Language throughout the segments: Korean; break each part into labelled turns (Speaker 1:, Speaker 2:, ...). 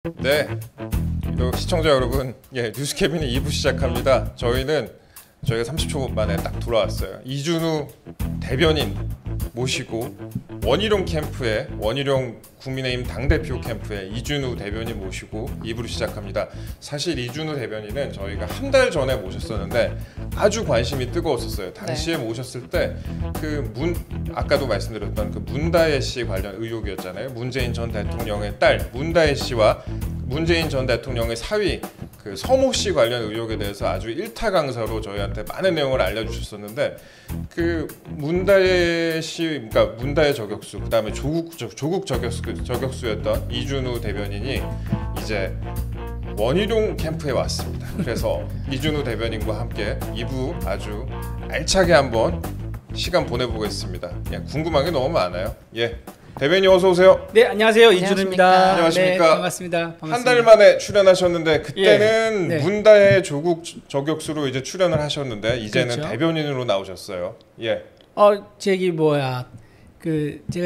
Speaker 1: 네, 시청자 여러분, 뉴스캐비닛 2부 시작합니다. 저희가 30초 만에 딱 돌아왔어요. 이준우 대변인 모시고 원희룡 캠프에, 원희룡 국민의힘 당대표 캠프에 이준우 대변인 모시고 2부를 시작합니다. 사실 이준우 대변인은 저희가 한 달 전에 모셨었는데 아주 관심이 뜨거웠었어요. 당시에 모셨을 때 아까도 말씀드렸던 그 문다혜 씨 관련 의혹이었잖아요. 문재인 전 대통령의 딸 문다혜 씨와 문재인 전 대통령의 사위 그 서모 씨 관련 의혹에 대해서 아주 일타강사로 저희한테 많은 내용을 알려주셨었는데, 그 문다혜 씨, 그러니까 문다혜 저격수, 그다음에 조국 저격수였던 이준우 대변인이 이제 원희룡 캠프에 왔습니다. 그래서 이준우 대변인과 함께 2부 아주 알차게 한번 시간 보내보겠습니다. 궁금한 게 너무 많아요. 대변인 어서 오세요.
Speaker 2: 네, 안녕하세요. 이준우입니다.
Speaker 1: 안녕하십니까.
Speaker 2: 네, 반갑습니다.
Speaker 1: 한 달 만에 출연하셨는데 그때는 문다혜 조국 저격수로 이제 출연을 하셨는데 이제는
Speaker 2: 그렇죠.
Speaker 1: 대변인으로 나오셨어요.
Speaker 2: 제가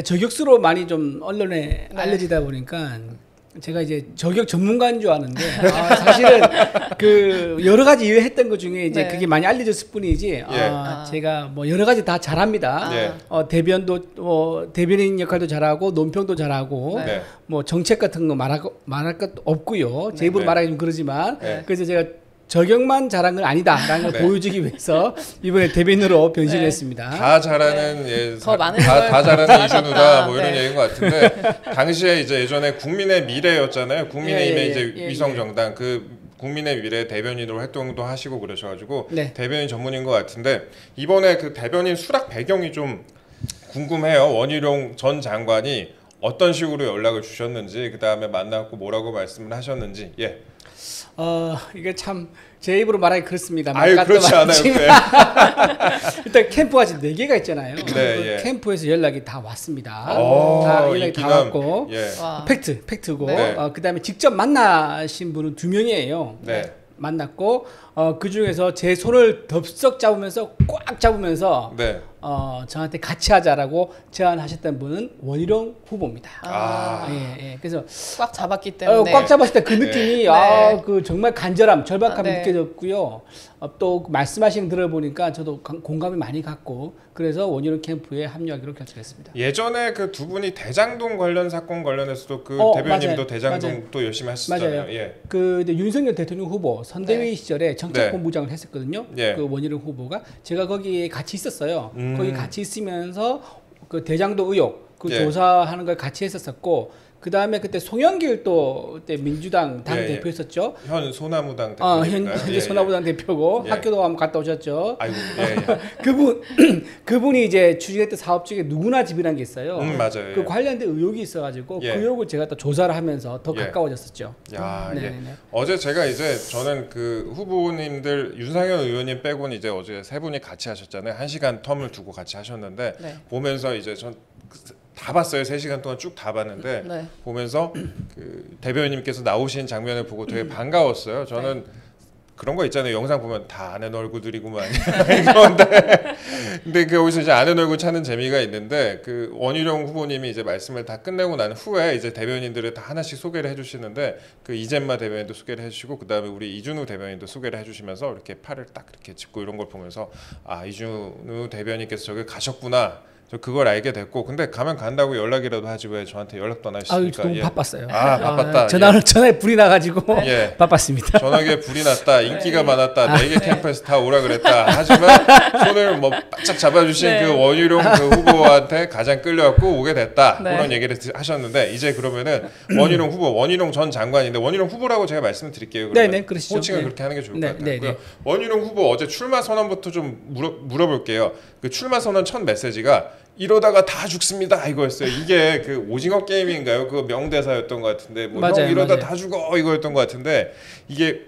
Speaker 2: 저격수로 많이 좀 언론에 알려지다 보니까 제가 이제 저격 전문가인 줄 아는데 사실은 그 여러 가지 일을 했던 것 중에 이제 그게 많이 알려졌을 뿐이지 제가 뭐 여러 가지 다 잘합니다. 대변인 역할도 잘하고 논평도 잘하고 뭐 정책 같은 거 말할 것도 없고요. 제 입으로 말하기 좀 그러지만 그래서 제가 저격만 잘한 건 아니다라는 걸 보여주기 위해서 이번에 대변인으로 변신을 했습니다.
Speaker 1: 다 잘하는
Speaker 3: 더 많은
Speaker 1: 다 잘하는 이준우다 뭐 이런 얘기인 것 같은데 당시에 이제 예전에 국민의 미래였잖아요. 국민의힘의 이제 위성 정당 그 국민의 미래 대변인으로 활동도 하시고 그러셔가지고 대변인 전문인 것 같은데 이번에 그 대변인 수락 배경이 좀 궁금해요. 원희룡 전 장관이 어떤 식으로 연락을 주셨는지, 그 다음에 만나고 뭐라고 말씀을 하셨는지.
Speaker 2: 이게 참 제 입으로 말하기 그렇습니다.
Speaker 1: 그렇지 않아요.
Speaker 2: 일단 캠프가 지금 4개가 있잖아요. 캠프에서 연락이 다 왔습니다. 다 연락이 다 왔고 팩트고 그다음에 직접 만나신 분은 2명이에요. 만났고 그 중에서 제 손을 덥석 잡으면서 꽉 잡으면서 저한테 같이 하자라고 제안하셨던 분은 원희룡 후보입니다. 그래서
Speaker 3: 꽉 잡았기 때문에
Speaker 2: 꽉 잡았을 때 그 느낌이 그 정말 간절함, 절박함이 느껴졌고요. 또 말씀하시는 들어보니까 저도 공감이 많이 갔고 그래서 원희룡 캠프에 합류하기로 결정했습니다.
Speaker 1: 예전에 그 두 분이 대장동 관련 사건 관련해서도 그 대변인도 대장동 또 열심히 하셨잖아요.
Speaker 2: 그 윤석열 대통령 후보 선대위 시절에 정책본부장을 했었거든요. 그 원희룡 후보가 제가 거기에 같이 있었어요. 거기 같이 있으면서 그 대장동 의혹 그 조사하는 걸 같이 했었고 그 다음에 그때 송영길 또 그때 민주당 당 대표였었죠.
Speaker 1: 현 소나무당 대표인가요?
Speaker 2: 현재 소나무당 대표고 학교도 한번 갔다 오셨죠.
Speaker 1: 아이고,
Speaker 2: 그분이 이제 추진했던 사업 중에 누구나 집이라는 게 있어요.
Speaker 1: 맞아요.
Speaker 2: 그 관련된 의혹이 있어가지고 그 의혹을 제가 또 조사를 하면서 더 가까워졌었죠.
Speaker 1: 어제 제가 저는 그 후보님들 윤상현 의원님 빼고는 이제 어제 세 분이 같이 하셨잖아요. 1시간 텀을 두고 같이 하셨는데 보면서 이제 전 다 봤어요. 3시간 동안 쭉 다 봤는데 보면서 그 대변인님께서 나오신 장면을 보고 되게 반가웠어요. 저는 그런 거 있잖아요. 영상 보면 다 아는 얼굴들이구만 근데 거기서 이제 아는 얼굴 찾는 재미가 있는데 그 원희룡 후보님이 이제 말씀을 다 끝내고 난 후에 이제 대변인들을 다 하나씩 소개를 해주시는데 그 이젠마 대변인도 소개를 해주시고 그 다음에 우리 이준우 대변인도 소개를 해주시면서 이렇게 팔을 딱 이렇게 짚고 이런 걸 보면서 이준우 대변인께서 저기 가셨구나. 저 그걸 알게 됐고 근데 가면 간다고 연락이라도 하지 왜 저한테 연락도 안 하시니까
Speaker 2: 너무 바빴어요.
Speaker 1: 바빴다.
Speaker 2: 전화에 불이 나가지고 바빴습니다.
Speaker 1: 전화기에 불이 났다. 인기가 많았다. 4개 캠프에서 다 오라 그랬다. 하지만 손을 뭐 바짝 잡아주신 그 원희룡 그 후보한테 가장 끌려갖고 오게 됐다. 그런 얘기를 하셨는데 이제 그러면은 원희룡 후보, 원희룡 전 장관인데 원희룡 후보라고 제가 말씀을 드릴게요.
Speaker 2: 그러시죠.
Speaker 1: 호칭을 그렇게 하는 게 좋을 것 같아요. 원희룡 후보 어제 출마 선언부터 좀 물어볼게요. 그 출마 선언 첫 메시지가 이러다가 다 죽습니다 이거였어요. 이게 그 오징어 게임인가요? 그 명대사였던 것 같은데 형 이러다 다 죽어 이거였던 것 같은데 이게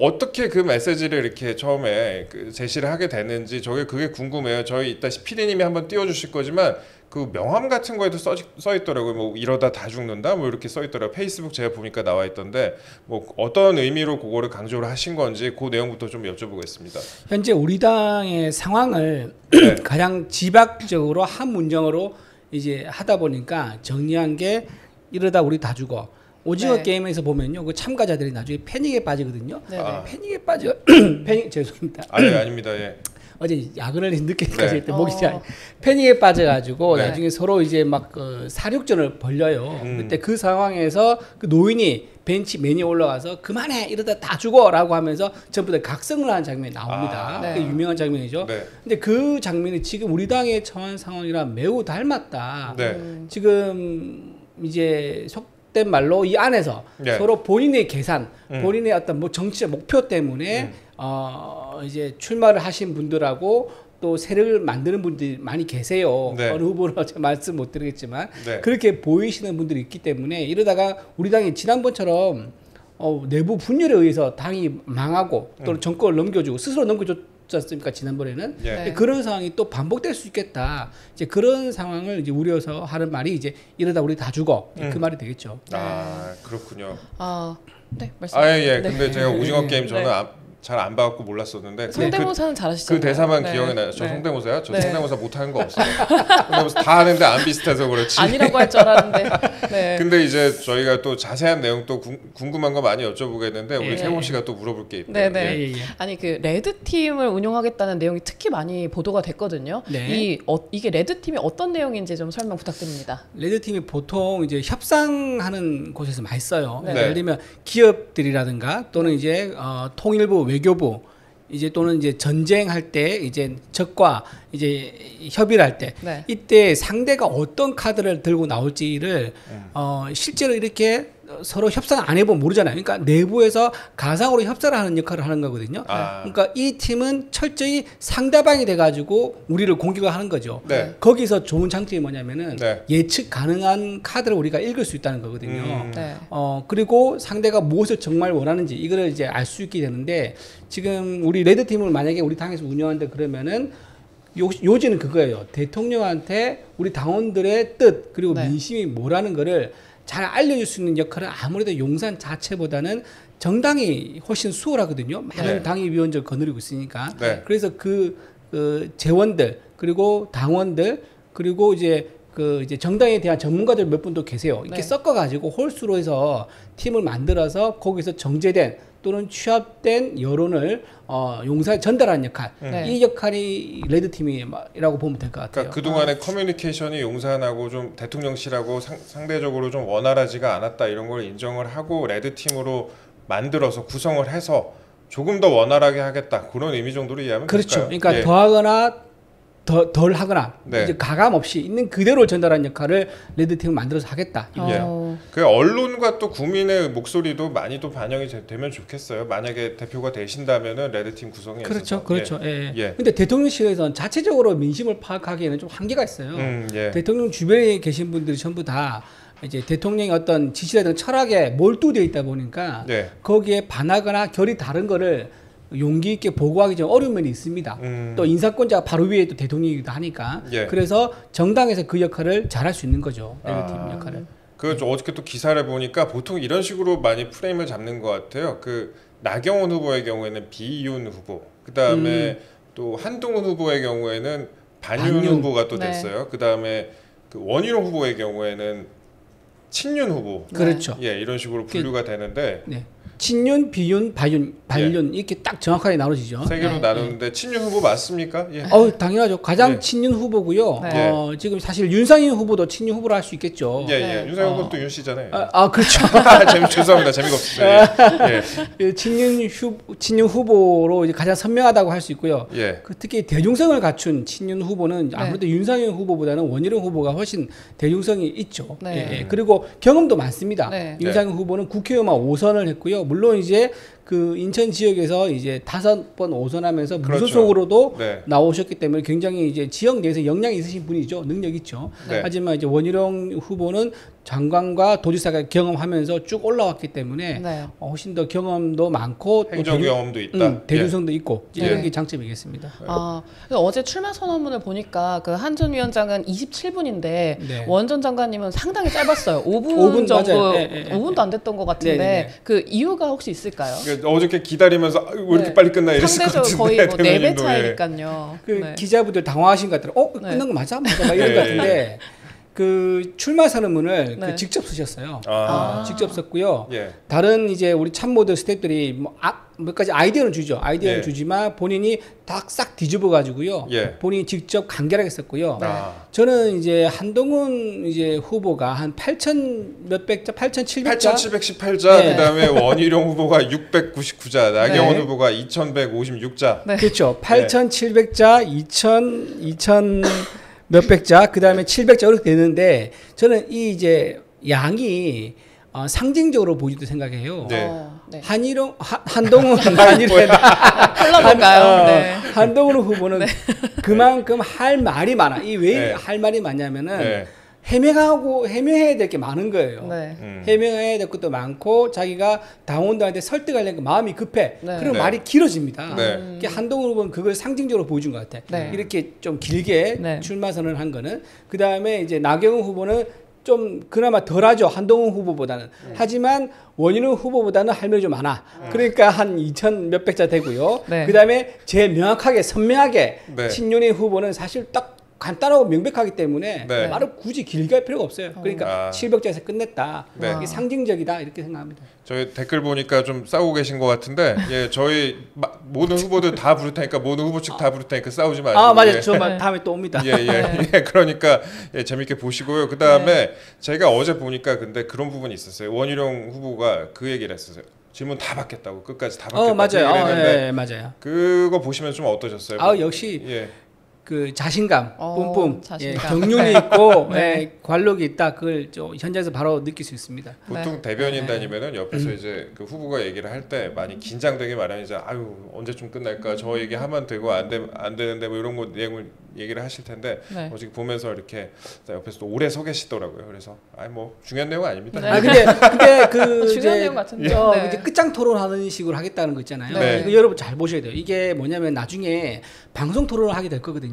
Speaker 1: 어떻게 그 메시지를 이렇게 처음에 그 제시를 하게 됐는지 그게 궁금해요. 저희 이따 PD님이 한번 띄워주실 거지만 그 명함 같은 거에도 써 있더라고요. 뭐 이러다 다 죽는다 뭐 이렇게 써 있더라고요. 페이스북 제가 보니까 나와 있던데 뭐 어떤 의미로 그거를 강조를 하신 건지 그 내용부터 좀 여쭤보겠습니다.
Speaker 2: 현재 우리 당의 상황을 가장 지박적으로 한 문장으로 이제 하다 보니까 정리한 게 이러다 우리 다 죽어. 오징어 게임에서 보면요, 그 참가자들이 나중에 패닉에 빠지거든요. 패닉에 빠져. 패닉 죄송합니다.
Speaker 1: 아닙니다. 예.
Speaker 2: 어제 야근을 늦게까지 했더니 목이 패닉에 빠져가지고 나중에 서로 이제 막 사륙전을 벌려요. 그때 그 상황에서 그 노인이 벤치 맨이 올라가서 그만해 이러다 다 죽어라고 하면서 전부 다 각성을 하는 장면이 나옵니다. 그게 유명한 장면이죠. 근데 그 장면이 지금 우리 당의 처한 상황이랑 매우 닮았다. 지금 이제 속된 말로 이 안에서 서로 본인의 계산, 본인의 어떤 뭐 정치적 목표 때문에 이제 출마를 하신 분들하고 또 세력을 만드는 분들이 많이 계세요. 어느 후보로 제가 말씀 못 드리겠지만 그렇게 보이시는 분들이 있기 때문에 이러다가 우리 당이 지난번처럼 내부 분열에 의해서 당이 망하고 또는 정권을 넘겨주고 스스로 넘겨줬지 않습니까? 지난번에는 그런 상황이 또 반복될 수 있겠다. 이제 그런 상황을 이제 우려서 하는 말이 이제 이러다 우리 다 죽어 그 말이 되겠죠.
Speaker 1: 아 그렇군요.
Speaker 3: 네 말씀.
Speaker 1: 근데 제가 오징어 게임 저는 잘 안 봐갖고 몰랐었는데
Speaker 3: 성대모사는 잘하시잖아요.
Speaker 1: 그 대사만 기억이 나요. 저 성대모사요? 저 성대모사 못하는 거 없어요. 성대모사 다 하는데 안 비슷해서 그렇지.
Speaker 3: 아니라고 할 줄 알았는데.
Speaker 1: 근데 이제 저희가 또 자세한 내용 또 궁금한 거 많이 여쭤보겠는데 우리 세범 씨가 또 물어볼 게 있고요.
Speaker 3: 아니 그 레드 팀을 운영하겠다는 내용이 특히 많이 보도가 됐거든요. 이게 레드 팀이 어떤 내용인지 좀 설명 부탁드립니다.
Speaker 2: 레드 팀이 보통 이제 협상하는 곳에서 많이 써요. 예를 들면 기업들이라든가 또는 이제 통일부 외교부 이제 또는 이제 전쟁할 때 이제 적과 이제 협의를 할 때 이때 상대가 어떤 카드를 들고 나올지를 실제로 이렇게 서로 협상 안 해보면 모르잖아요. 그러니까 내부에서 가상으로 협상을 하는 역할을 하는 거거든요. 그러니까 이 팀은 철저히 상대방이 돼가지고 우리를 공격을 하는 거죠. 거기서 좋은 장점이 뭐냐면은 예측 가능한 카드를 우리가 읽을 수 있다는 거거든요. 그리고 상대가 무엇을 정말 원하는지 이거를 이제 알 수 있게 되는데 지금 우리 레드 팀을 만약에 우리 당에서 운영한다 그러면은 요지는 그거예요. 대통령한테 우리 당원들의 뜻 그리고 민심이 뭐라는 거를 잘 알려줄 수 있는 역할은 아무래도 용산 자체보다는 정당이 훨씬 수월하거든요. 많은 당위위원장을 거느리고 있으니까. 그래서 그 재원들 그리고 당원들 그리고 이제 이제 정당에 대한 전문가들 몇 분도 계세요. 이렇게 섞어가지고 홀수로 해서 팀을 만들어서 거기서 정제된 또는 취합된 여론을 용사에 전달하는 역할. 이 역할이 레드팀이라고 보면 될 것 같아요.
Speaker 1: 그러니까 그동안의 커뮤니케이션이 용산하고 좀 대통령실하고 상대적으로 좀 원활하지가 않았다 이런 걸 인정을 하고 레드팀으로 만들어서 구성을 해서 조금 더 원활하게 하겠다. 그런 의미 정도로 이해하면
Speaker 2: 될까요?
Speaker 1: 될까요?
Speaker 2: 그러니까 더하거나 덜 하거나 이제 가감 없이 있는 그대로 전달하는 역할을 레드팀을 만들어서 하겠다.
Speaker 1: 그 언론과 또 국민의 목소리도 많이 또 반영이 되면 좋겠어요. 만약에 대표가 되신다면은 레드팀 구성에 있어서.
Speaker 2: 그렇죠. 근데 대통령실에서는 자체적으로 민심을 파악하기에는 좀 한계가 있어요. 대통령 주변에 계신 분들이 전부 다 이제 대통령의 어떤 지시라든 철학에 몰두되어 있다 보니까 거기에 반하거나 결이 다른 거를 용기 있게 보고하기 좀 어려운 면이 있습니다. 또 인사권자가 바로 위에 또 대통령이기도 하니까 그래서 정당에서 그 역할을 잘할 수 있는 거죠. 레드팀 역할을.
Speaker 1: 어저께 또 기사를 보니까 보통 이런 식으로 많이 프레임을 잡는 것 같아요. 그 나경원 후보의 경우에는 비윤 후보, 그 다음에 또 한동훈 후보의 경우에는 반윤 후보가 또 됐어요. 그 다음에 그 원희룡 후보의 경우에는 친윤 후보.
Speaker 2: 그렇죠.
Speaker 1: 이런 식으로 분류가 되는데.
Speaker 2: 친윤, 비윤, 반윤 이렇게 딱 정확하게 나눠지죠.
Speaker 1: 세 개로 나누는데 친윤 후보 맞습니까?
Speaker 2: 당연하죠. 가장 친윤 후보고요. 지금 사실 윤상현 후보도 친윤 후보로 할 수 있겠죠.
Speaker 1: 윤상현 후보도 윤 씨잖아요.
Speaker 2: 그렇죠.
Speaker 1: 죄송합니다. 재미가 없었어요.
Speaker 2: 친윤 후보로 이제 가장 선명하다고 할 수 있고요. 특히 대중성을 갖춘 친윤 후보는 아무래도 윤상현 후보보다는 원희룡 후보가 훨씬 대중성이 있죠. 그리고 경험도 많습니다. 윤상현 후보는 국회의원만 5선을 했고요. 물론 이제 그 인천 지역에서 이제 5번 5선하면서 무소속으로도 나오셨기 때문에 굉장히 이제 지역 내에서 역량이 있으신 분이죠. 능력 있죠. 하지만 이제 원희룡 후보는 장관과 도지사가 경험하면서 쭉 올라왔기 때문에 훨씬 더 경험도 많고
Speaker 1: 행정 경험도 있다.
Speaker 2: 대중성도 있고 이런 게 장점이겠습니다.
Speaker 3: 어제 출마 선언문을 보니까 그 한 전 위원장은 27분인데 원 전 장관님은 상당히 짧았어요. 5분 정도, 5분도 안 됐던 것 같은데 그 이유가 혹시 있을까요?
Speaker 1: 어저께 기다리면서 왜 이렇게 빨리 끝나 이랬을 것 같은데
Speaker 3: 거의 뭐 4배 차이니까요.
Speaker 2: 기자분들 당황하신 것 같더라고요. 끝난 거 맞아? 이런 것 같은데 그 출마 선언문을
Speaker 3: 네.
Speaker 2: 그 직접 쓰셨어요.
Speaker 1: 아.
Speaker 2: 직접 썼고요.
Speaker 1: 예.
Speaker 2: 다른 이제 우리 참모들 스태프들이 몇 가지 아이디어는 주죠. 아이디어는
Speaker 1: 예.
Speaker 2: 주지만 본인이 싹 뒤집어 가지고요.
Speaker 1: 예.
Speaker 2: 본인이 직접 간결하게 썼고요.
Speaker 1: 아.
Speaker 2: 저는 이제 한동훈 이제 후보가 한 8천 몇백 자, 8,700자,
Speaker 1: 8,718자, 그다음에 원희룡 후보가 699자, 나경원 후보가 2,156자.
Speaker 2: 네. 그렇죠. 8,700자, 2,000 몇백 자, 그다음에 700자 이렇게 되는데 저는 이 이제 양이 상징적으로 보이도 생각해요.
Speaker 1: 네.
Speaker 2: 한동훈
Speaker 3: 컬러인가요? 네.
Speaker 2: 한동훈 후보는 그만큼 할 말이 많아. 이 왜 할 말이 많냐면은 해명해야 될 게 많은 거예요. 해명해야 될 것도 많고 자기가 당원들한테 설득하려는 마음이 급해. 그럼 말이 길어집니다. 한동훈 후보는 그걸 상징적으로 보여준 것 같아. 이렇게 좀 길게 출마 선언을 한 거는. 그 다음에 이제 나경원 후보는 좀 그나마 덜하죠. 한동훈 후보보다는. 하지만 원희룡 후보보다는 할 말이 좀 많아. 그러니까 한 2,000 몇백 자 되고요. 그 다음에 제일 명확하게 선명하게 신윤희 후보는 사실 딱 간단하고 명백하기 때문에 말을 굳이 길게 할 필요가 없어요. 그러니까 700자에서 끝냈다. 이게 상징적이다 이렇게 생각합니다.
Speaker 1: 저희 댓글 보니까 좀 싸우고 계신 것 같은데 저희 모든 후보들 다 부를 테니까 모든 후보 측 다 부를 테니까 싸우지 마시고.
Speaker 2: 아 맞아요. 저 다음에 또 옵니다.
Speaker 1: 그러니까 재밌게 보시고요. 그 다음에 제가 어제 보니까 근데 그런 부분이 있었어요. 원희룡 후보가 그 얘기를 했었어요. 질문 다 받겠다고 끝까지 다 받겠다고
Speaker 2: 맞아요. 맞아요.
Speaker 1: 그거 보시면 좀 어떠셨어요?
Speaker 2: 역시 그 자신감 뿜뿜 경륜이 있고 관록이 있다. 그걸 좀 현장에서 바로 느낄 수 있습니다.
Speaker 1: 보통 대변인 다니면은 옆에서 이제 그 후보가 얘기를 할 때 많이 긴장되게 말하면 이제 아유 언제쯤 끝날까 저 얘기하면 되고 안 되는데 뭐 이런 거 내용을 얘기를 하실 텐데 어제 보면서 이렇게 옆에서 또 오래 서 계시더라고요. 그래서 뭐 중요한 내용 아닙니다.
Speaker 2: 근데 그
Speaker 3: 중요한 내용 같은데
Speaker 2: 이제 끝장 토론하는 식으로 하겠다는 거 있잖아요. 이거 여러분 잘 보셔야 돼요. 이게 뭐냐면 나중에 방송 토론을 하게 될 거거든요.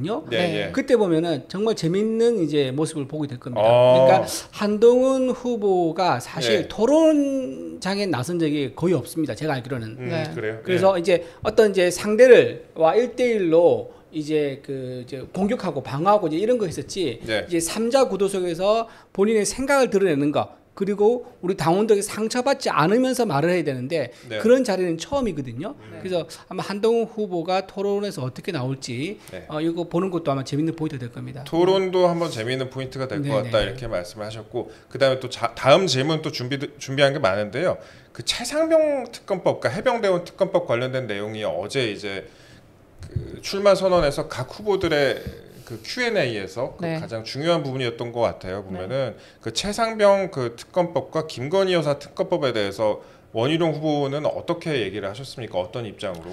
Speaker 2: 그때 보면은 정말 재밌는 이제 모습을 보게 될 겁니다. 그러니까 한동훈 후보가 사실 토론장에 나선 적이 거의 없습니다. 제가 알기로는.
Speaker 1: 그래요.
Speaker 2: 그래서 이제 어떤 이제 상대를와 1대1로 이제 이제 공격하고 방어하고 이제 이런 거 했었지. 이제 3자 구도 속에서 본인의 생각을 드러내는 거. 그리고 우리 당원들에게 상처받지 않으면서 말을 해야 되는데 그런 자리는 처음이거든요. 그래서 아마 한동훈 후보가 토론에서 어떻게 나올지 이거 보는 것도 아마 재밌는 포인트가 될 겁니다.
Speaker 1: 토론도 한번 재미있는 포인트가 될 것 같다 이렇게 말씀을 하셨고 그다음에 또 다음 질문 또 준비한 게 많은데요. 그 최상병 특검법, 그러니까 해병대원 특검법 관련된 내용이 어제 이제 그 출마 선언에서 각 후보들의 그 Q&A에서 그 가장 중요한 부분이었던 것 같아요. 보면은 그 최상병 그 특검법과 김건희 여사 특검법에 대해서 원희룡 후보는 어떻게 얘기를 하셨습니까? 어떤 입장으로?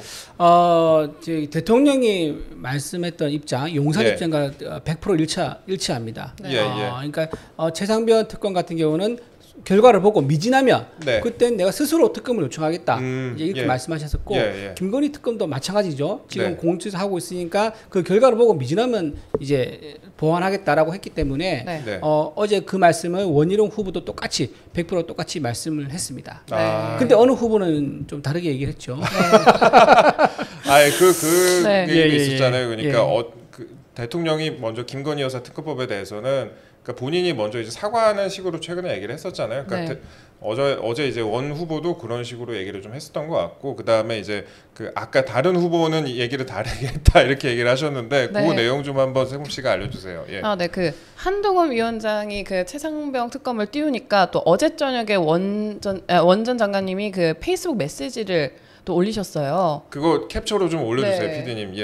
Speaker 2: 대통령이 말씀했던 입장, 용산 입장과 100% 일치합니다. 그러니까 최상병 특검 같은 경우는 결과를 보고 미진하면 그땐 내가 스스로 특검을 요청하겠다 이제 이렇게 말씀하셨었고 김건희 특검도 마찬가지죠. 지금 공수처에서 하고 있으니까 그 결과를 보고 미진하면 이제 보완하겠다라고 했기 때문에 어제 그 말씀을 원희룡 후보도 똑같이 100% 똑같이 말씀을 했습니다. 근데 어느 후보는 좀 다르게 얘기를 했죠.
Speaker 1: 얘기가 있었잖아요. 그러니까 그 대통령이 먼저 김건희 여사 특검법에 대해서는 그러니까 본인이 먼저 이제 사과하는 식으로 최근에 얘기를 했었잖아요. 그러니까 어제 이제 원 후보도 그런 식으로 얘기를 좀 했었던 것 같고 그 다음에 이제 그 아까 다른 후보는 얘기를 다르게 했다 이렇게 얘기를 하셨는데 그 내용 좀 한번 세범 씨가 알려주세요.
Speaker 3: 그 한동훈 위원장이 그 최상병 특검을 띄우니까 또 어제 저녁에 원전 장관님이 그 페이스북 메시지를 또 올리셨어요.
Speaker 1: 그거 캡처로 좀 올려주세요, PD님.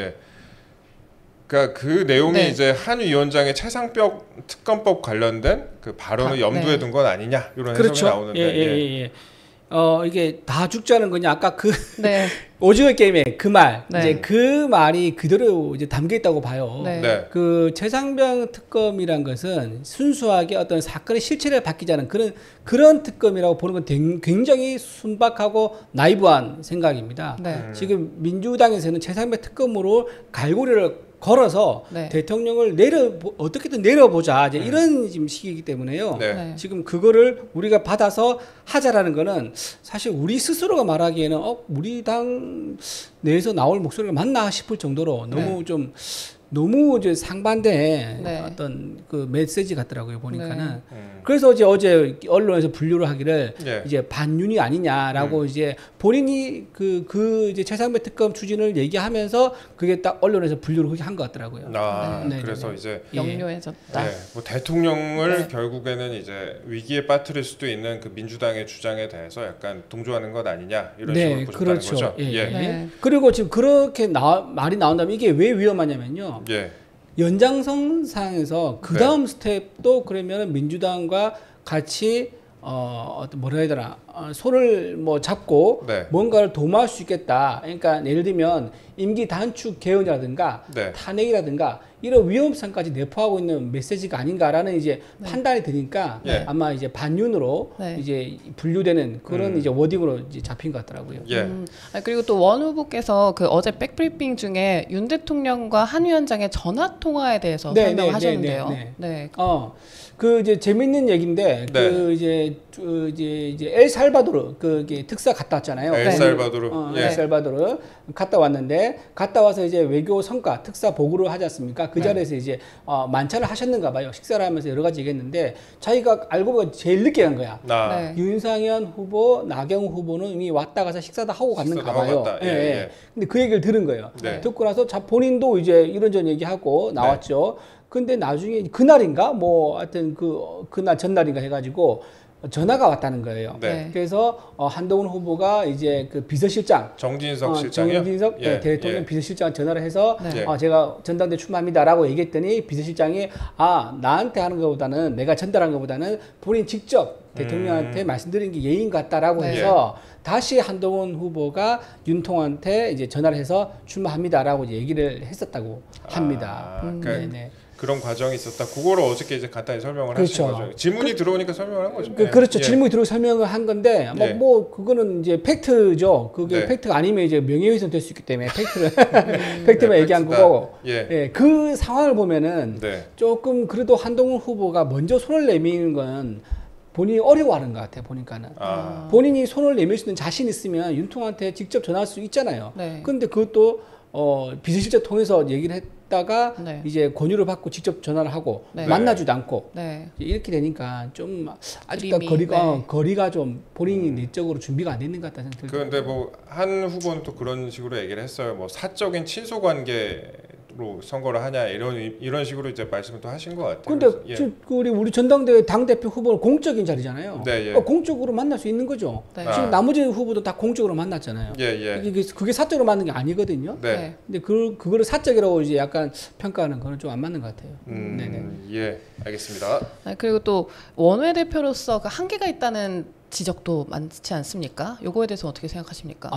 Speaker 1: 그러니까 그 내용이 이제 한 위원장의 최상병 특검법 관련된 그 발언을 염두에 둔 건 아니냐 이런 해석이 나오는데
Speaker 2: 이게 다 죽자는 거냐 아까 그 오징어 게임의 그 말 이제 그 말이 그대로 이제 담겨 있다고 봐요. 그 최상병 특검이란 것은 순수하게 어떤 사건의 실체를 밝히자는 그런 특검이라고 보는 건 굉장히 순박하고 나이브한 생각입니다. 지금 민주당에서는 최상병 특검으로 갈고리를 걸어서 대통령을 어떻게든 내려보자 이제 이런 지금 시기이기 때문에요. 지금 그거를 우리가 받아서 하자라는 거는 사실 우리 스스로가 말하기에는 우리 당 내에서 나올 목소리가 맞나 싶을 정도로 너무 좀 너무 이제 상반된
Speaker 3: 네.
Speaker 2: 어떤 그 메시지 같더라고요 보니까는. 그래서 이제 어제 언론에서 분류를 하기를 이제 반윤이 아니냐라고 이제 본인이 그 이제 최상배 특검 추진을 얘기하면서 그게 딱 언론에서 분류를 그렇게 한 것 같더라고요.
Speaker 1: 그래서 이제
Speaker 3: 역료해졌다.
Speaker 1: 뭐 대통령을 결국에는 이제 위기에 빠뜨릴 수도 있는 그 민주당의 주장에 대해서 약간 동조하는 것 아니냐 이런 식으로 보셨다는
Speaker 2: 그렇죠.
Speaker 1: 거죠.
Speaker 2: 그리고 지금 그렇게 말이 나온다면 이게 왜 위험하냐면요. 연장선상에서 그 다음 스텝도 그러면 민주당과 같이 뭐라 해야 되나 손을 뭐 잡고 뭔가를 도모할 수 있겠다. 그러니까 예를 들면 임기 단축 개헌이라든가 탄핵이라든가 이런 위험성까지 내포하고 있는 메시지가 아닌가라는 이제 판단이 드니까 아마 이제 반윤으로 이제 분류되는 그런 이제 워딩으로 이제 잡힌 것 같더라고요.
Speaker 3: 그리고 또 원 후보께서 그 어제 백브리핑 중에 윤 대통령과 한 위원장의 전화 통화에 대해서 설명을 하셨는데요.
Speaker 2: 그 이제 재밌는 얘기인데 그 이제 엘살바도르 그게 특사 갔다 왔잖아요. 엘살바도르 갔다 왔는데 갔다 와서 이제 외교 성과 특사 보고를 하지 않습니까? 그 자리에서 이제 만찬을 하셨는가 봐요. 식사를 하면서 여러 가지 얘기했는데 자기가 알고 보니까 제일 늦게 간 거야. 윤상현 후보, 나경원 후보는 이미 왔다 가서 식사도 하고 갔는가 봐요. 근데 그 얘기를 들은 거예요. 듣고 나서 본인도 이제 이런저런 얘기하고 나왔죠. 근데 나중에 그날인가 뭐 하여튼 그날 전날인가 해가지고 전화가 왔다는 거예요. 그래서 한동훈 후보가 이제 그 비서실장
Speaker 1: 정진석 실장이요?
Speaker 2: 정진석 대통령 비서실장 전화를 해서 제가 전당대 출마합니다라고 얘기했더니 비서실장이 나한테 하는 것보다는 내가 전달한 것보다는 본인 직접 대통령한테 말씀드린 게 예인 같다라고 해서 다시 한동훈 후보가 윤통한테 이제 전화를 해서 출마합니다라고 이제 얘기를 했었다고 합니다.
Speaker 1: 그런 과정이 있었다. 그거를 어저께 이제 간단히 설명을 하신 거죠. 질문이 들어오니까 설명을 한 거죠.
Speaker 2: 그렇죠. 질문이 들어오고 설명을 한 건데 뭐 그거는 이제 팩트죠. 그게 팩트가 아니면 이제 명예훼손 될 수 있기 때문에 팩트만 얘기한 거고. 그 상황을 보면은 조금 그래도 한동훈 후보가 먼저 손을 내미는 건 본인이 어려워하는 것 같아요. 보니까는 본인이 손을 내밀 수 있는 자신 있으면 윤통한테 직접 전화할 수 있잖아요. 그런데 그것도 비서실장 통해서 얘기를 했다가 이제 권유를 받고 직접 전화를 하고 만나지도 않고 이렇게 되니까 좀 아직도 거리가 좀 본인이 내적으로 준비가 안 돼 있는 것 같다는 생각이 들어요.
Speaker 1: 그런데 뭐 한 후보는 또 그런 식으로 얘기를 했어요. 뭐 사적인 친소 관계로 선거를 하냐 이런 식으로 이제 말씀을 또 하신 것 같아요.
Speaker 2: 근데 우리 전당대회 당대표 후보는 공적인 자리잖아요. 공적으로 만날 수 있는 거죠. 지금 나머지 후보도 다 공적으로 만났잖아요. 그게 사적으로 만난 게 아니거든요. 근데 그거를 사적이라고 이제 약간 평가하는 거는 좀 안 맞는 것 같아요.
Speaker 1: 알겠습니다.
Speaker 3: 그리고 또 원외대표로서 그 한계가 있다는 지적도 많지 않습니까? 요거에 대해서 어떻게 생각하십니까?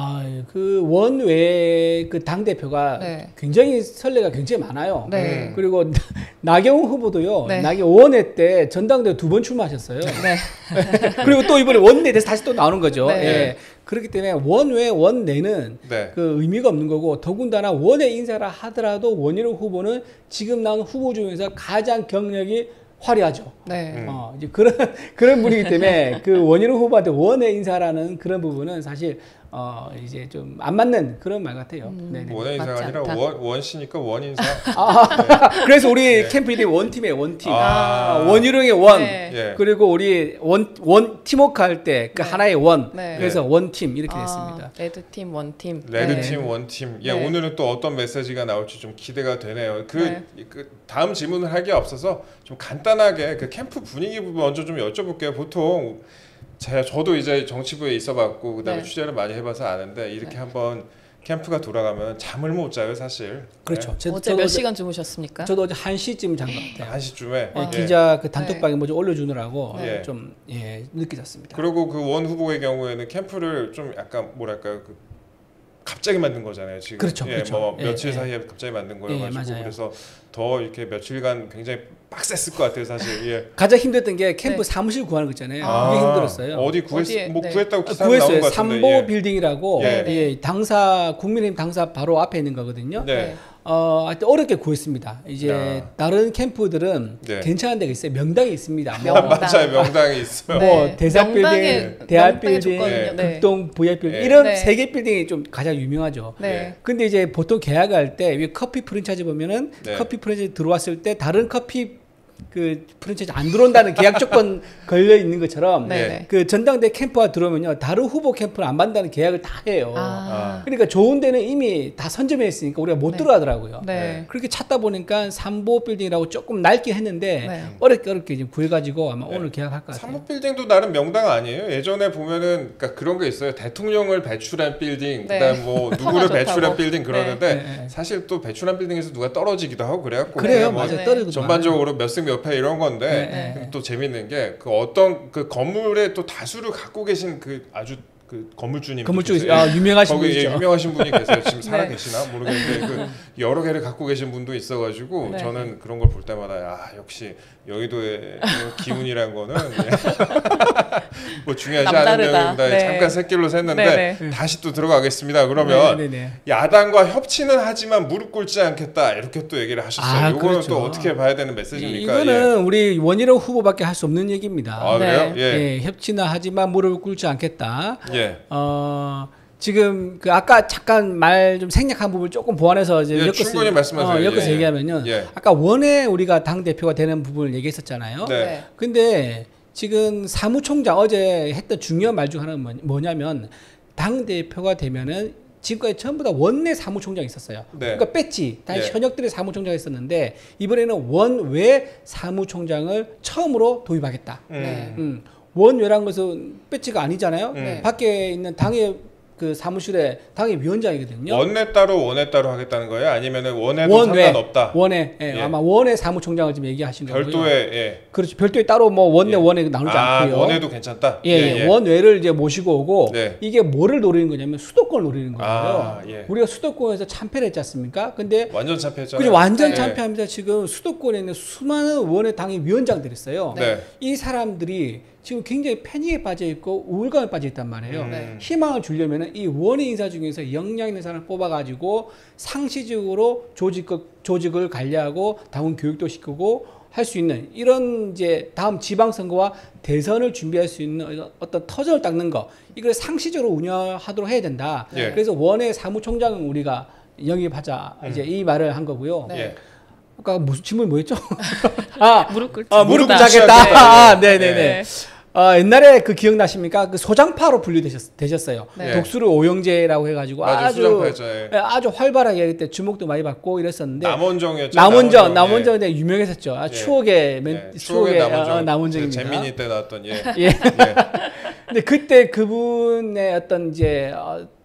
Speaker 2: 그 원외 그 당 대표가 굉장히 선례가 굉장히 많아요. 그리고 나경원 후보도요. 나경원 원외 때 전당대회 2번 출마하셨어요. 그리고 또 이번에 원내에 대해서 다시 또 나오는 거죠. 그렇기 때문에 원외 원내는 그 의미가 없는 거고 더군다나 원외 인사라 하더라도 원희룡 후보는 지금 나온 후보 중에서 가장 경력이 화려하죠. 이제 그런 분이기 때문에 그 원희룡 후보한테 원외 인사라는 그런 부분은 사실 이제 좀 안 맞는 그런 말 같아요.
Speaker 1: 원외 인사가 아니라 원씨니까 원인사.
Speaker 2: 그래서 우리 캠프 이름이 원팀이에요. 원팀. 원희룡의 원. 그리고 우리 원 팀워크 할 때 그 하나의 원. 그래서 원팀 이렇게 됐습니다.
Speaker 3: 레드팀 원팀.
Speaker 1: 레드팀 원팀. 오늘은 또 어떤 메시지가 나올지 좀 기대가 되네요. 그 다음 질문을 할 게 없어서 좀 간단하게 그 캠프 분위기 먼저 좀 여쭤볼게요. 보통 저도 이제 정치부에 있어봤고 그다음에 취재를 많이 해봐서 아는데 이렇게 한번 캠프가 돌아가면 잠을 못 자요 사실.
Speaker 2: 그렇죠.
Speaker 3: 어제 몇 시간 주무셨습니까?
Speaker 2: 저도 어제 1시쯤 잔 것 같아요.
Speaker 1: 1시쯤에
Speaker 2: 기자 그 단톡방에 뭐 좀 올려주느라고 좀 늦게 잤습니다.
Speaker 1: 그리고 그 원 후보의 경우에는 캠프를 좀 약간 뭐랄까요 갑자기 만든 거잖아요. 지금
Speaker 2: 그렇죠.
Speaker 1: 뭐 며칠 사이에 갑자기 만든 거여가지고 그래서 더 이렇게 며칠간 굉장히 빡셌을 것 같아요, 사실.
Speaker 2: 가장 힘들었던 게 캠프 사무실 구하는 거 있잖아요. 그게 힘들었어요.
Speaker 1: 어디 구했다고 기사
Speaker 2: 구했어요.
Speaker 1: 나온 것 같은데.
Speaker 2: 삼보 빌딩이라고 당사 국민의힘 당사 바로 앞에 있는 거거든요. 하여튼 어렵게 구했습니다. 이제 다른 캠프들은
Speaker 1: 네.
Speaker 2: 괜찮은 데가 있어요. 명당이 있습니다.
Speaker 1: 맞아요, 명당이 있어요.
Speaker 2: 뭐 대사빌딩, 대알빌딩, 극동 VI빌딩 이런 세 개 빌딩이 좀 가장 유명하죠. 근데 이제 보통 계약할 때 커피 프랜차이즈 보면은 커피 프랜차이즈 들어왔을 때 다른 커피 그 프랜차이즈 안 들어온다는 계약 조건 걸려 있는 것처럼 그 전당대 캠프가 들어오면요 다른 후보 캠프는 안 받는다는 계약을 다 해요. 그러니까 좋은 데는 이미 다 선점해 있으니까 우리가 못 들어가더라고요. 그렇게 찾다 보니까 삼보 빌딩이라고 조금 낡긴 했는데 어렵게 지금 구해가지고 아마 오늘 계약할 것 같아요.
Speaker 1: 삼보 빌딩도 나름 명당 아니에요? 예전에 보면은 그러니까 그런 게 있어요. 대통령을 배출한 빌딩, 그다음 뭐 누구를 배출한 빌딩 그러는데 사실 또 배출한 빌딩에서 누가 떨어지기도 하고 그래갖고
Speaker 2: 그래요, 뭐 맞아요. 떨어지고
Speaker 1: 전반적으로 몇 승 몇 패 이런 건데 또 재밌는 게 그 어떤 그 건물의 또 다수를 갖고 계신 그 아주 그 건물주님
Speaker 2: 유명하신
Speaker 1: 거기
Speaker 2: 분이죠.
Speaker 1: 유명하신 분이 계세요. 지금 살아 계시나 모르겠는데 그 여러 개를 갖고 계신 분도 있어가지고 저는 그런 걸 볼 때마다 역시 여의도의 기운이란 거는 뭐 중요하지 않은 내용입니다. 잠깐 샛길로 샜는데 다시 또 들어가겠습니다. 그러면 야당과 협치는 하지만 무릎 꿇지 않겠다 이렇게 또 얘기를 하셨어요. 이거는 또 어떻게 봐야 되는 메시지입니까?
Speaker 2: 이거는 우리 원희룡 후보밖에 할 수 없는 얘기입니다.
Speaker 1: 그래요?
Speaker 2: 협치는 하지만 무릎을 꿇지 않겠다. 지금 그 아까 잠깐 말 좀 생략한 부분 조금 보완해서 이제
Speaker 1: 충분히 말씀하세요.
Speaker 2: 엮어서 얘기하면요. 아까 원외 우리가 당 대표가 되는 부분을 얘기했었잖아요. 근데 지금 사무총장 어제 했던 중요한 말 중 하나는 뭐냐면 당 대표가 되면은 지금까지 전부 다 원내 사무총장이 있었어요. 그러니까 뺐지. 다 현역들의 사무총장이 있었는데 이번에는 원외 사무총장을 처음으로 도입하겠다. 원외란 것은 배치가 아니잖아요. 밖에 있는 당의 그 사무실에 당의 위원장이거든요.
Speaker 1: 원내 따로 원외 따로 하겠다는 거예요? 아니면은 원외도 상관없다.
Speaker 2: 원외, 아마 원외 사무총장을 지금 얘기하시는 거고요.
Speaker 1: 별도의,
Speaker 2: 그렇죠. 별도의 따로 뭐 원내 나누지 않고요.
Speaker 1: 원외도 괜찮다.
Speaker 2: 원외를 이제 모시고 오고 이게 뭐를 노리는 거냐면 수도권을 노리는 거예요. 우리가 수도권에서 참패를 했지 않습니까? 근데
Speaker 1: 완전 참패했잖아요.
Speaker 2: 그죠, 완전 참패합니다. 지금 수도권에 있는 수많은 원외 당의 위원장들이 있어요. 이 사람들이 지금 굉장히 패닉에 빠져 있고 우울감에 빠져 있단 말이에요. 희망을 주려면 이 원외 인사 중에서 역량 있는 사람을 뽑아가지고 상시적으로 조직을 관리하고 당원 교육도 시키고 할 수 있는 이런 이제 다음 지방선거와 대선을 준비할 수 있는 어떤 터전을 닦는 거 이걸 상시적으로 운영하도록 해야 된다. 그래서 원외 사무총장은 우리가 영입하자 이제 이 말을 한 거고요. 아까 무슨 질문이 뭐였죠?
Speaker 3: 무릎 꿇지.
Speaker 2: 무릎 꿇지 않겠다. 네네네. 옛날에 그 기억나십니까? 그 소장파로 분류되셨어요. 독수리 오영재라고 해가지고 아주 활발하게 그때 주목도 많이 받고 이랬었는데
Speaker 1: 남원정이었죠.
Speaker 2: 남원정 유명했었죠. 추억의 남원정입니다.
Speaker 1: 재민이 때 나왔던
Speaker 2: 근데 그때 그분의 어떤 이제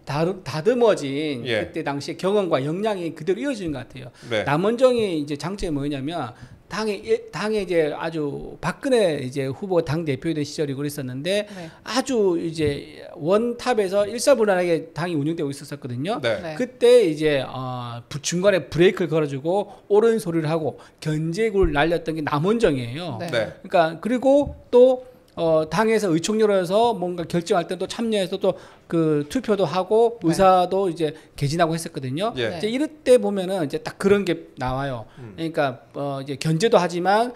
Speaker 2: 다듬어진 그때 당시 경험과 역량이 그대로 이어지는 것 같아요. 남원정이 이제 장점이 뭐냐면 당에 이제 아주 박근혜 이제 후보 당 대표된 시절이 그랬었는데 아주 이제 원탑에서 일사불란하게 당이 운영되고 있었거든요. 그때 이제 중간에 브레이크를 걸어주고 옳은 소리를 하고 견제구를 날렸던 게 남원정이에요. 그러니까 그리고 또 당에서 의총열어서 뭔가 결정할 때 또 참여해서 또 그 투표도 하고 의사도 이제 개진하고 했었거든요. 이제 이럴 때 보면은 이제 딱 그런 게 나와요. 그러니까 이제 견제도 하지만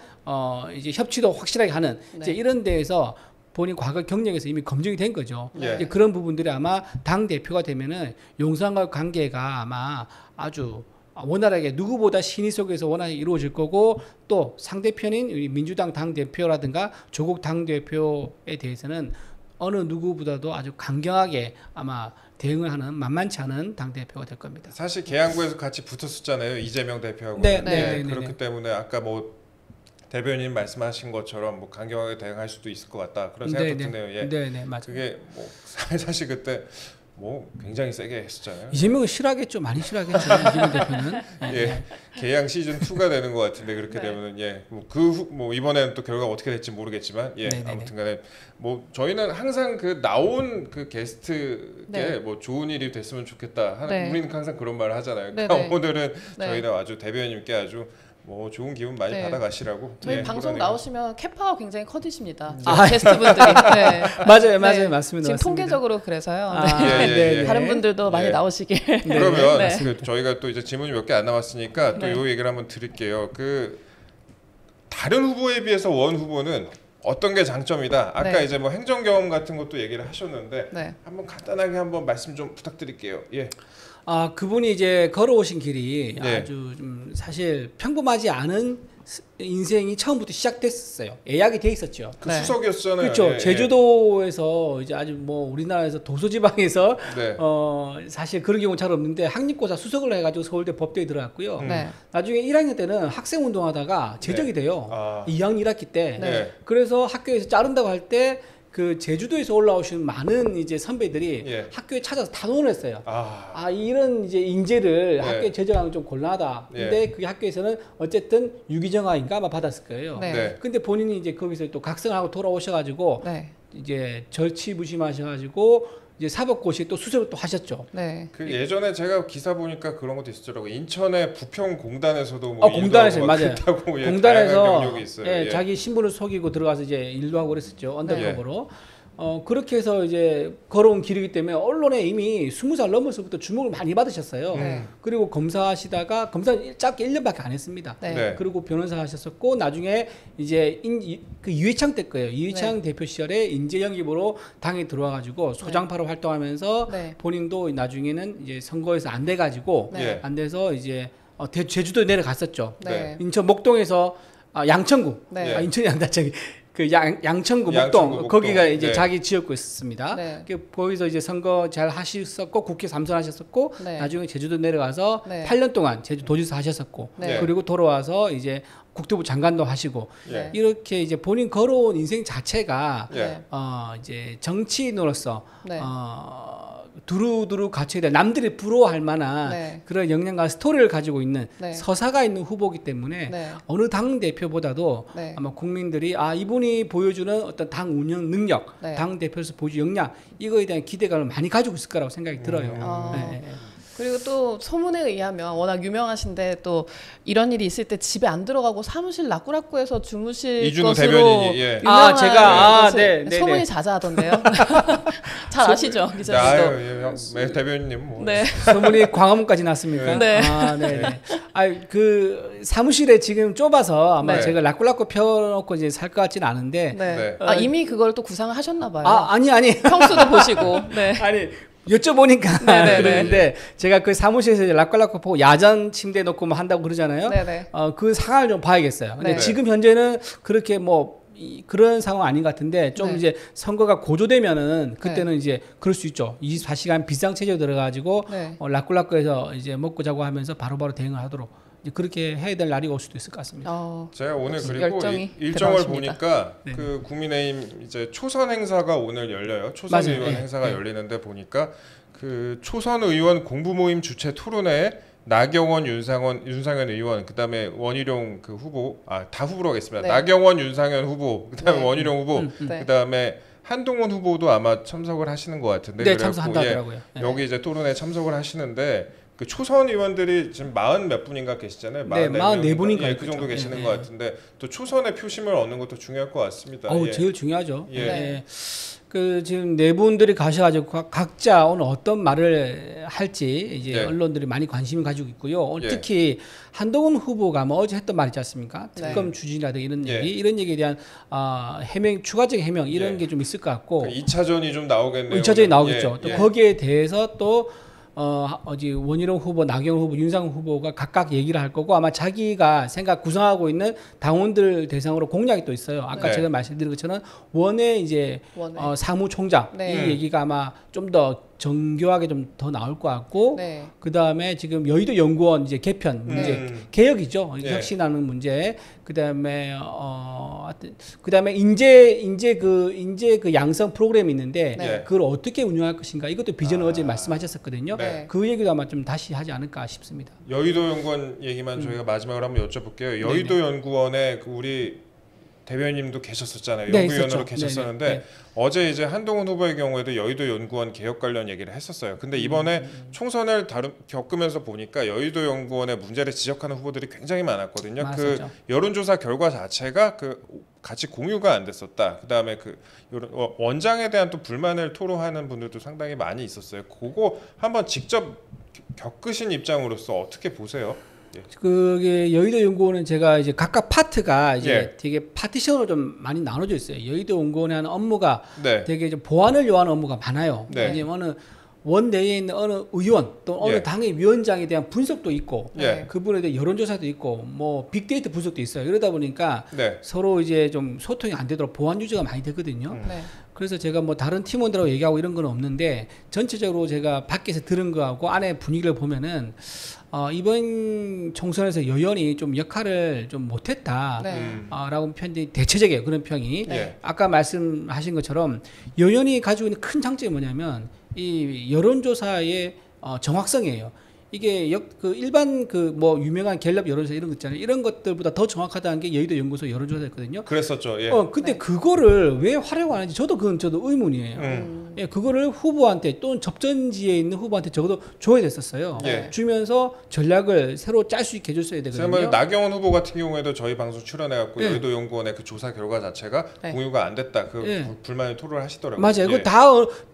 Speaker 2: 이제 협치도 확실하게 하는 이제 이런 데에서 본인 과거 경력에서 이미 검증이 된 거죠. 이제 그런 부분들이 아마 당 대표가 되면은 용산과 관계가 아마 아주 원활하게 누구보다 신의 속에서 원활하게 이루어질 거고 또 상대편인 우리 민주당 당대표라든가 조국 당대표에 대해서는 어느 누구보다도 아주 강경하게 아마 대응을 하는 만만치 않은 당대표가 될 겁니다.
Speaker 1: 사실 계양구에서 같이 붙었었잖아요. 이재명 대표하고. 그렇기 때문에 아까 뭐 대변인 말씀하신 것처럼 뭐 강경하게 대응할 수도 있을 것 같다. 그런 생각도 드네요.
Speaker 2: 맞아요.
Speaker 1: 그게 뭐 사실 그때 뭐 굉장히 세게 했었잖아요.
Speaker 2: 이재명은 싫어하겠죠. 많이 싫어하겠죠. 이재명 대표는.
Speaker 1: 개양 시즌 2가 되는 것 같은데 그렇게 되면은 뭐 이번에는 또 결과가 어떻게 될지 모르겠지만 아무튼간에 뭐 저희는 항상 그 나온 그 게스트께 뭐 좋은 일이 됐으면 좋겠다. 우리는 항상 그런 말을 하잖아요. 그러니까 오늘은 저희는 아주 대변인님께 아주 뭐 좋은 기운 많이 받아가시라고.
Speaker 3: 저희 방송 나오시면 캐파가 굉장히 커지십니다. 게스트분들이.
Speaker 2: 맞아요,
Speaker 3: 지금
Speaker 2: 맞습니다.
Speaker 3: 통계적으로 그래서요. 다른 분들도 많이 나오시길.
Speaker 1: 그러면 저희가 또 이제 질문이 몇 개 안 남았으니까 또 요 얘기를 한번 드릴게요. 그 다른 후보에 비해서 원 후보는 어떤 게 장점이다. 아까 이제 뭐 행정 경험 같은 것도 얘기를 하셨는데 한번 간단하게 한번 말씀 좀 부탁드릴게요. 예.
Speaker 2: 그분이 이제 걸어오신 길이 아주 좀 사실 평범하지 않은 인생이 처음부터 시작됐었어요. 예약이 돼 있었죠.
Speaker 1: 그 수석이었잖아요.
Speaker 2: 그렇죠. 제주도에서 이제 아주 뭐 우리나라에서 도서지방에서 사실 그런 경우 잘 없는데 학력고사 수석을 해가지고 서울대 법대에 들어갔고요. 나중에 1학년 때는 학생 운동하다가 제적이 돼요. 2학년 1학기 때. 그래서 학교에서 자른다고 할 때 그 제주도에서 올라오신 많은 이제 선배들이 학교에 찾아서 단원을 했어요. 이런 이제 인재를 학교에 제정하기 좀 곤란하다. 근데 그게 학교에서는 어쨌든 유기정화인가 아마 받았을 거예요. 근데 본인이 이제 거기서 또 각성하고 돌아오셔가지고 이제 절치부심하셔가지고 이제 사법고시에 또 수석을 또 하셨죠.
Speaker 1: 그 예전에 제가 기사 보니까 그런 것도 있었더라고요. 인천의 부평공단에서도 뭐
Speaker 2: 공단에서 맞아요. 공단에서
Speaker 1: 경력이 있어요.
Speaker 2: 자기 신분을 속이고 들어가서 이제 일도 하고 그랬었죠. 언더커버로. 그렇게 해서 이제 걸어온 길이기 때문에 언론에 이미 20살 넘어서부터 주목을 많이 받으셨어요. 그리고 검사하시다가 검사 짧게 1년밖에 안 했습니다. 그리고 변호사 하셨었고 나중에 이제 그 이회창 때 거예요. 이회창 대표 시절에 인재 영입으로 당에 들어와가지고 소장파로 활동하면서 본인도 나중에는 이제 선거에서 안 돼가지고 안 돼서 이제 제주도에 내려갔었죠. 인천 목동에서 양천구, 인천이 아니라 저기 그 양천구 목동 거기가 이제 자기 지역구 있었습니다. 거기서 이제 선거 잘 하셨었고 국회 3선 하셨었고 나중에 제주도 내려가서 8년 동안 제주도지사 하셨었고 그리고 돌아와서 이제 국토부 장관도 하시고 이렇게 이제 본인 걸어온 인생 자체가 이제 정치인으로서 두루두루 갖춰야 될 남들이 부러워할 만한 그런 역량과 스토리를 가지고 있는 서사가 있는 후보이기 때문에 어느 당 대표보다도 아마 국민들이 이분이 보여주는 어떤 당 운영 능력, 당 대표에서 보여주는 역량 이거에 대한 기대감을 많이 가지고 있을 거라고 생각이 들어요.
Speaker 3: 그리고 또 소문에 의하면 워낙 유명하신데 또 이런 일이 있을 때 집에 안 들어가고 사무실 라꾸라꾸에서 주무실
Speaker 1: 이준우
Speaker 3: 것으로
Speaker 1: 대변인이
Speaker 3: 제가 소문이 자자하던데요. 잘 아시죠, 기자님도.
Speaker 1: 대변인님 뭐.
Speaker 2: 소문이 광화문까지 났습니까? 그 사무실에 지금 좁아서 아마 제가 라꾸라꾸 펴놓고 이제 살 것 같지는 않은데
Speaker 3: 이미 그걸 또 구상을 하셨나 봐요.
Speaker 2: 아니
Speaker 3: 평수도 보시고.
Speaker 2: 아니. 여쭤보니까 그러는데 제가 그 사무실에서 락갈락고 보고 야전 침대 놓고 뭐 한다고 그러잖아요. 그 상황을 좀 봐야겠어요. 근데 지금 현재는 그렇게 뭐 그런 상황 아닌 것 같은데 좀 이제 선거가 고조되면은 그때는 이제 그럴 수 있죠. 24시간 비상체제 들어가지고 락갈락고에서 이제 먹고 자고 하면서 바로바로 대응을 하도록. 그렇게 해야 될 날이 올 수도 있을 것 같습니다.
Speaker 1: 제가 오늘 그리고 일정을 보니까 그 국민의힘 이제 초선 행사가 오늘 열려요. 초선 의원 행사가 열리는데 보니까 그 초선 의원 공부 모임 주최 토론회에 나경원, 윤상현 의원, 그다음에 원희룡 그 후보, 다 후보로 하겠습니다. 나경원, 윤상현 후보, 그다음에 원희룡 후보, 그다음에 한동훈 후보도 아마 참석을 하시는 것 같은데.
Speaker 2: 참석한다더라고요.
Speaker 1: 여기 이제 토론회에 참석을 하시는데. 그 초선 의원들이 지금 40 몇 분인가 계시잖아요.
Speaker 2: 44분인가
Speaker 1: 그 정도 계시는 것 같은데 또 초선의 표심을 얻는 것도 중요할 것 같습니다.
Speaker 2: 제일 중요하죠. 그 지금 네 분들이 가셔가지고 각자 오늘 어떤 말을 할지 이제 언론들이 많이 관심을 가지고 있고요. 오늘 특히 한동훈 후보가 뭐 어제 했던 말 있지 않습니까? 특검 추진이라든가 이런 얘기, 이런 얘기에 대한 해명, 추가적인 해명 이런 게 좀 있을 것 같고.
Speaker 1: 그 2차전이 좀 나오겠네요.
Speaker 2: 2차전이 나오겠죠. 또 거기에 대해서 또 어제 원희룡 후보, 나경원 후보, 윤상현 후보가 각각 얘기를 할 거고 아마 자기가 구성하고 있는 당원들 대상으로 공약이 또 있어요. 아까 제가 말씀드린 것처럼 원의 이제 사무총장 이 얘기가 아마 좀 더 정교하게 좀 더 나올 것 같고 그 다음에 지금 여의도 연구원 이제 개편 문제 개혁이죠. 혁신하는 문제 그 다음에 인재 그 양성 프로그램이 있는데 그걸 어떻게 운영할 것인가 이것도 비전을 어제 말씀하셨었거든요. 그 얘기도 아마 좀 다시 하지 않을까 싶습니다.
Speaker 1: 여의도 연구원 얘기만 저희가 마지막으로 한번 여쭤볼게요. 여의도 연구원에 그 우리 대변인님도 계셨었잖아요. 연구위원으로 계셨었는데 네네. 어제 이제 한동훈 후보의 경우에도 여의도 연구원 개혁 관련 얘기를 했었어요. 근데 이번에 총선을 겪으면서 보니까 여의도 연구원의 문제를 지적하는 후보들이 굉장히 많았거든요. 맞았죠. 그 여론조사 결과 자체가 같이 공유가 안 됐었다. 그다음에 원장에 대한 또 불만을 토로하는 분들도 상당히 많이 있었어요. 그거 한번 직접 겪으신 입장으로서 어떻게 보세요?
Speaker 2: 그게 여의도 연구원은 제가 이제 각각 파트가 이제 되게 파티션으로 좀 많이 나눠져 있어요. 여의도 연구원에 하는 업무가 되게 좀 보안을 요하는 업무가 많아요. 왜냐면 원내에 있는 어느 의원 또 어느 당의 위원장에 대한 분석도 있고 그분에 대한 여론조사도 있고 뭐 빅데이터 분석도 있어요. 이러다 보니까 서로 이제 좀 소통이 안 되도록 보안 유지가 많이 되거든요. 그래서 제가 뭐 다른 팀원들하고 얘기하고 이런 건 없는데 전체적으로 제가 밖에서 들은 거하고 안에 분위기를 보면은 이번 총선에서 여연이 좀 역할을 좀 못했다 라고 편이 대체적이에요. 그런 평이 아까 말씀하신 것처럼 여연이 가지고 있는 큰 장점이 뭐냐면 이 여론조사의 정확성이에요. 이게 일반 뭐 유명한 갤럽 여론조사 이런 거 있잖아요. 이런 것들보다 더 정확하다는 게 여의도 연구소 여론조사였거든요.
Speaker 1: 그랬었죠.
Speaker 2: 근데 그거를 왜 활용하는지 저도 의문이에요. 그거를 후보한테 또는 접전지에 있는 후보한테 적어도 줘야 됐었어요. 주면서 전략을 새로 짤 수 있게 해줬어야 되거든요.
Speaker 1: 나경원 후보 같은 경우에도 저희 방송 출연해갖고 여의도 연구원의 그 조사 결과 자체가 공유가 안 됐다. 불만을 토로를 하시더라고요.
Speaker 2: 맞아요. 그거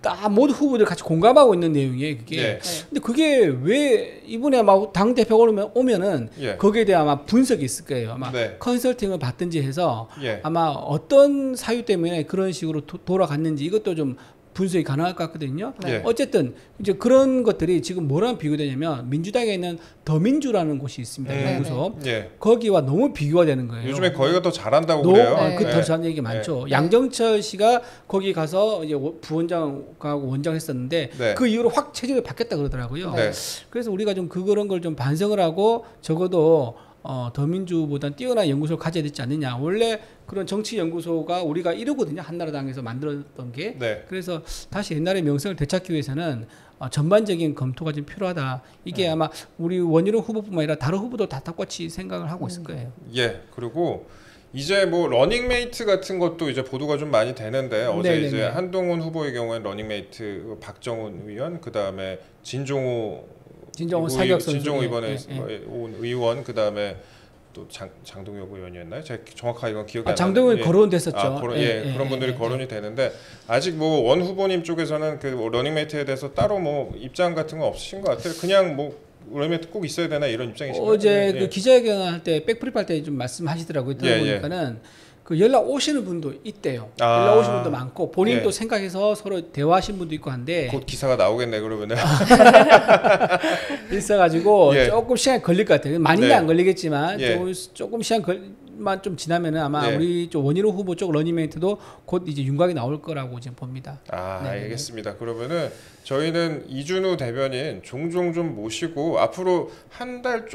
Speaker 2: 다 모든 후보들 같이 공감하고 있는 내용이에요. 그게. 근데 그게 왜 이번에 막 당 대표가 오면은 거기에 대한 아마 분석이 있을 거예요. 아마 컨설팅을 받든지 해서 아마 어떤 사유 때문에 그런 식으로 돌아갔는지 이것도 좀 분석이 가능할 것 같거든요. 어쨌든 이제 그런 것들이 지금 뭐랑 비교되냐면 민주당에 있는 더민주라는 곳이 있습니다. 연구소. 거기와 너무 비교가 되는 거예요.
Speaker 1: 요즘에 거기가 더 잘한다고 그래요.
Speaker 2: 더 잘하는 얘기 많죠. 양정철 씨가 거기 가서 이제 부원장하고 원장 했었는데 그 이후로 확 체질이 바뀌었다 그러더라고요. 그래서 우리가 좀 그런 걸 좀 반성을 하고 적어도 더민주보다는 뛰어난 연구소를 가져야 되지 않느냐. 원래 그런 정치연구소가 우리가 이러거든요. 한나라당에서 만들었던 게. 그래서 다시 옛날의 명성을 되찾기 위해서는 전반적인 검토가 좀 필요하다. 이게 아마 우리 원희룡 후보뿐만 아니라 다른 후보도 다 똑같이 생각을 하고 있을 거예요.
Speaker 1: 그리고 이제 뭐 러닝메이트 같은 것도 이제 보도가 좀 많이 되는데 어제 이제 한동훈 후보의 경우에는 러닝메이트 박정훈 의원, 그 다음에 진종호
Speaker 2: 사격 선수,
Speaker 1: 진종호 이번에 온 의원, 그 다음에 또 장동혁 의원이었나요? 제가 정확하게 이건 기억이 안 나는데
Speaker 2: 장동혁 거론됐었죠.
Speaker 1: 그런 분들이 거론이 되는데 아직 뭐 원 후보님 쪽에서는 그 러닝메이트에 대해서 따로 뭐 입장 같은 건 없으신 것 같아요. 그냥 뭐 러닝메이트 꼭 있어야 되나 이런 입장이신가요?
Speaker 2: 어제 그 기자회견 할 때 백프립 할 때 좀 말씀하시더라고요. 들어보니까는 그 연락 오시는 분도 있대요. 연락 오시는 분도 많고 본인도 생각해서 서로 대화하신 분도 있고 한데
Speaker 1: 곧 기사가 나오겠네 그러면은
Speaker 2: 있어가지고 조금 시간이 걸릴 것 같아요. 많이는 안 걸리겠지만 조금 시간만 좀 지나면은 아마 우리 좀 원희룡 후보 쪽 러닝메이트도 곧 이제 윤곽이 나올 거라고 지금 봅니다.
Speaker 1: 알겠습니다. 그러면은 저희는 이준우 대변인 종종 좀 모시고 앞으로 한 달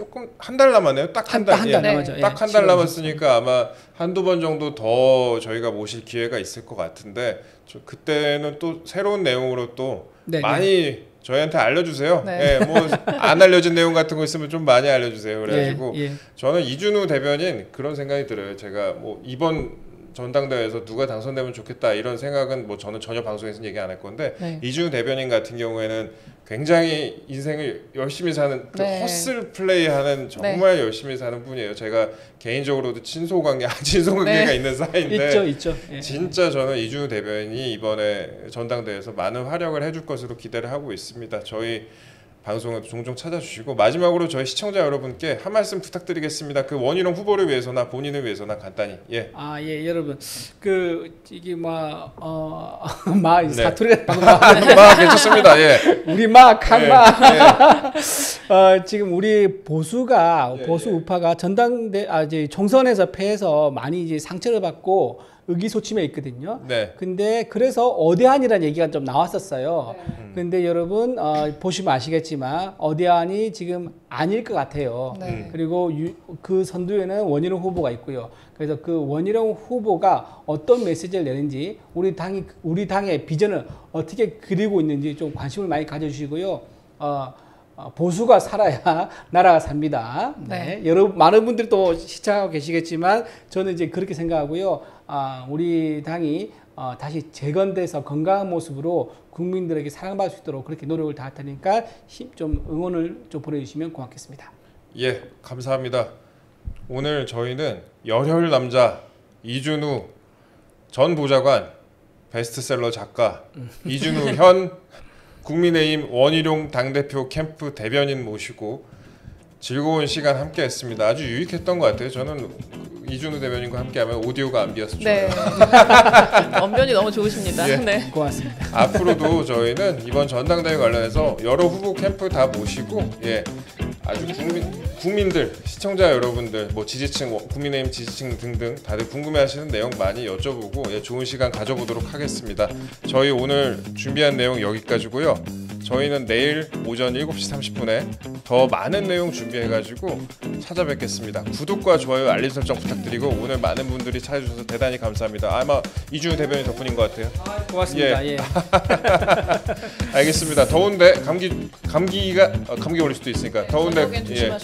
Speaker 1: 남았네요. 딱 한 달.
Speaker 2: 남았죠.
Speaker 1: 딱 한 달 남았으니까 아마 한두 번 정도 더 저희가 모실 기회가 있을 것 같은데 그때는 또 새로운 내용으로 또 많이 저희한테 알려주세요. 뭐 안 알려진 내용 같은 거 있으면 좀 많이 알려주세요. 그래가지고 저는 이준우 대변인 그런 생각이 들어요. 제가 뭐 이번 전당대회에서 누가 당선되면 좋겠다 이런 생각은 뭐 저는 전혀 방송에서는 얘기 안 할 건데 이준우 대변인 같은 경우에는 굉장히 인생을 열심히 사는 허슬 플레이하는 정말 열심히 사는 분이에요. 제가 개인적으로도 친소관계가 있는 사이인데
Speaker 2: 있죠.
Speaker 1: 진짜 저는 이준우 대변인이 이번에 전당대회에서 많은 활약을 해줄 것으로 기대를 하고 있습니다. 저희 방송을 종종 찾아주시고 마지막으로 저희 시청자 여러분께 한 말씀 부탁드리겠습니다. 그 원희룡 후보를 위해서나 본인을 위해서나 간단히.
Speaker 2: 여러분 이게 사투리가
Speaker 1: 괜찮습니다.
Speaker 2: 우리 지금 우리 보수 우파가 이제 총선에서 패해서 많이 이제 상처를 받고 의기소침해 있거든요. 근데 그래서 어대안이라는 얘기가 좀 나왔었어요. 근데 여러분 보시면 아시겠지만 어대안이 지금 아닐 것 같아요. 그리고 그 선두에는 원희룡 후보가 있고요. 그래서 그 원희룡 후보가 어떤 메시지를 내는지 우리 당의 비전을 어떻게 그리고 있는지 좀 관심을 많이 가져주시고요. 보수가 살아야 나라가 삽니다. 네. 많은 분들이 또 시청하고 계시겠지만 저는 이제 그렇게 생각하고요. 우리 당이 다시 재건돼서 건강한 모습으로 국민들에게 사랑받을 수 있도록 그렇게 노력을 다할 테니까 좀 응원을 좀 보내주시면 고맙겠습니다.
Speaker 1: 예, 감사합니다. 오늘 저희는 열혈 남자 이준우 전 보좌관, 베스트셀러 작가, 이준우 현 국민의힘 원희룡 당대표 캠프 대변인 모시고 즐거운 시간 함께 했습니다. 아주 유익했던 것 같아요. 저는 이준우 대변인과 함께하면 오디오가 안 비어서 좋아요.
Speaker 3: 언변이 너무 좋으십니다.
Speaker 2: 예. 네. 고맙습니다.
Speaker 1: 앞으로도 저희는 이번 전당대회 관련해서 여러 후보 캠프 다 모시고 아주 국민들, 시청자 여러분들, 뭐 지지층, 국민의힘 지지층 등등 다들 궁금해하시는 내용 많이 여쭤보고 좋은 시간 가져보도록 하겠습니다. 저희 오늘 준비한 내용 여기까지고요. 저희는 내일 오전 7시 30분에 더 많은 내용 준비해가지고 찾아뵙겠습니다. 구독과 좋아요, 알림 설정 부탁드리고 오늘 많은 분들이 찾아주셔서 대단히 감사합니다. 아마 이준우 대변인 덕분인 것 같아요.
Speaker 2: 고맙습니다. 예.
Speaker 1: 알겠습니다. 더운데 감기가 걸릴 수도 있으니까 더운데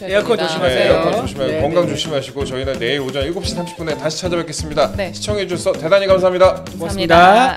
Speaker 2: 에어컨 조심하세요.
Speaker 1: 에어컨 조심하고 건강 조심하시고 저희는 내일 오전 7시 30분에 다시 찾아뵙겠습니다. 시청해주셔서 대단히 감사합니다.
Speaker 2: 고맙습니다.